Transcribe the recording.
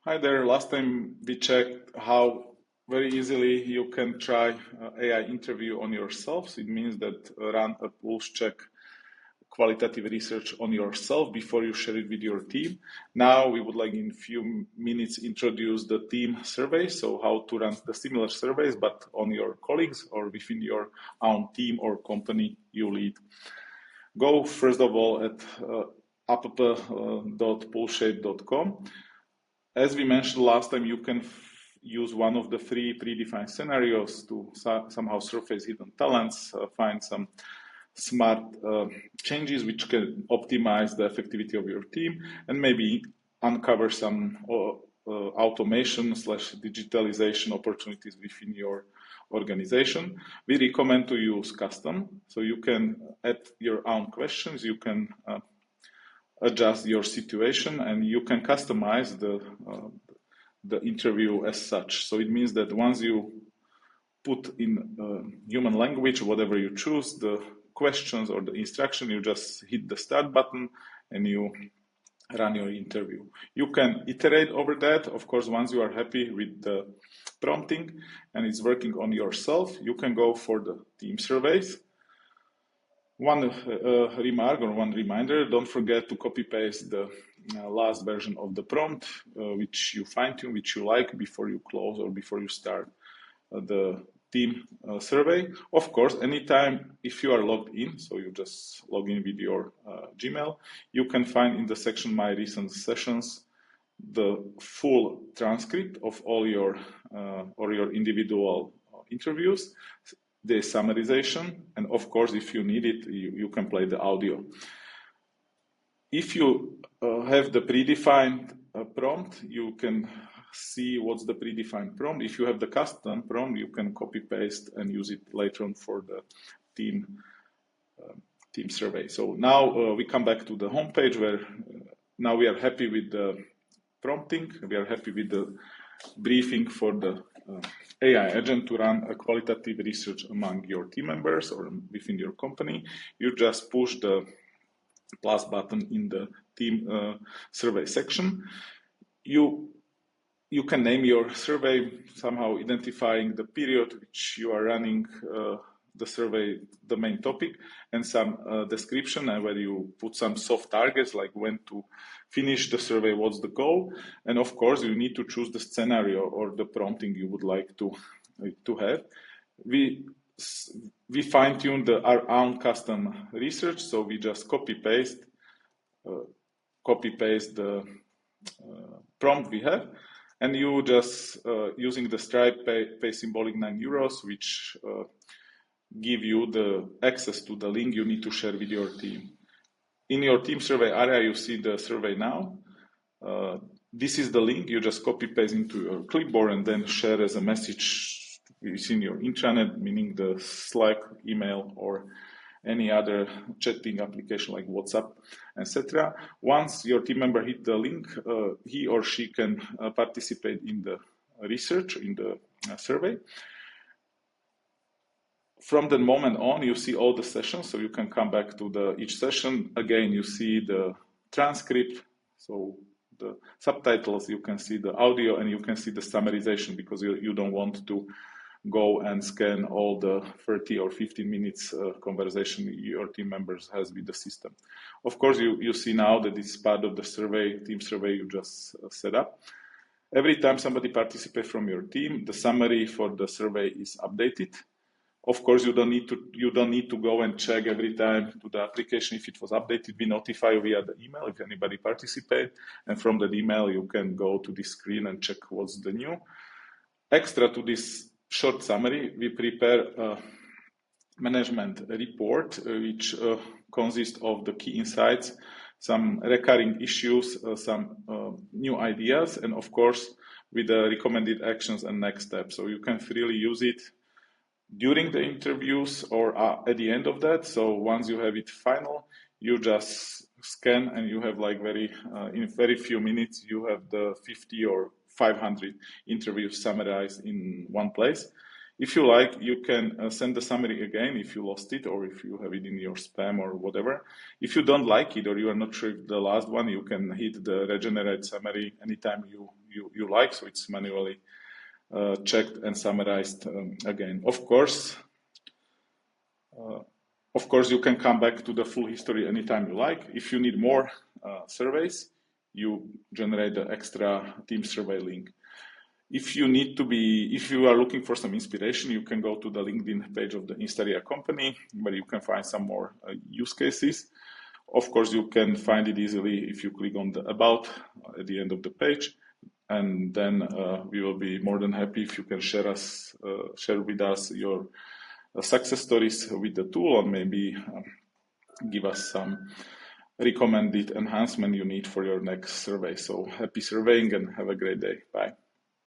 Hi there. Last time we checked how very easily you can try AI interview on yourself. So it means that run a pulse check qualitative research on yourself before you share it with your team. Now we would like in few minutes introduce the team survey. So how to run the similar surveys, but on your colleagues or within your own team or company you lead. Go first of all at app.pulseshape.com. As we mentioned last time, you can use one of the three predefined scenarios to somehow surface hidden talents, find some smart changes which can optimize the effectivity of your team, and maybe uncover some automation slash digitalization opportunities within your organization. We recommend to use custom, so you can add your own questions, you can adjust your situation, and you can customize the interview as such. So it means that once you put in human language, whatever you choose, the questions or the instruction, you just hit the start button and you run your interview. You can iterate over that. Of course, once you are happy with the prompting and it's working on yourself, you can go for the team surveys. One remark or one reminder, don't forget to copy paste the last version of the prompt, which you fine tune, which you like before you close or before you start the team survey. Of course, anytime if you are logged in, so you just log in with your Gmail, you can find in the section My Recent Sessions the full transcript of all your or your individual interviews, the summarization, and of course, if you need it, you can play the audio. If you have the predefined prompt, you can see what's the predefined prompt. If you have the custom prompt, you can copy paste and use it later on for the team survey. So now we come back to the homepage where now we are happy with the prompting. We are happy with the briefing for the AI agent to run a qualitative research among your team members or within your company. You just push the plus button in the team survey section. You can name your survey somehow identifying the period which you are running the survey, the main topic, and some description, and where you put some soft targets like when to finish the survey, what's the goal, and of course you need to choose the scenario or the prompting you would like to have. We fine-tune our own custom research, so we just copy paste the prompt we have, and you just using the Stripe pay symbolic €9, which give you the access to the link you need to share with your team. In your team survey area, you see the survey now. This is the link. You just copy paste into your clipboard and then share as a message within your intranet, meaning the Slack, email, or any other chatting application like WhatsApp, etc. Once your team member hit the link, he or she can participate in the research, in the survey. From the moment on, you see all the sessions, so you can come back to each session. Again, you see the transcript, so the subtitles, you can see the audio, and you can see the summarization, because you don't want to go and scan all the 30 or 15 minutes conversation your team members has with the system. Of course, you see now that it's part of the survey, team survey you just set up. Every time somebody participates from your team, the summary for the survey is updated. Of course, you don't need to go and check every time to the application if it was updated. We notify you via the email if anybody participates, and from that email you can go to this screen and check what's the new. Extra to this short summary, we prepare a management report which consists of the key insights, some recurring issues, some new ideas, and of course with the recommended actions and next steps. So you can freely use it during the interviews or at the end of that. So once you have it final, you just scan and you have like in very few minutes, you have the 50 or 500 interviews summarized in one place. If you like, you can send the summary again if you lost it or if you have it in your spam or whatever. If you don't like it or you are not sure if the last one, you can hit the regenerate summary anytime you you like, so it's manually checked and summarized again. Of course, you can come back to the full history anytime you like. If you need more surveys, you generate the extra team survey link. If you are looking for some inspiration, you can go to the LinkedIn page of the Instaria company, where you can find some more use cases. Of course, you can find it easily if you click on the About at the end of the page, and then we will be more than happy if you can share with us your success stories with the tool, or maybe give us some recommended enhancement you need for your next survey. So happy surveying and have a great day. Bye.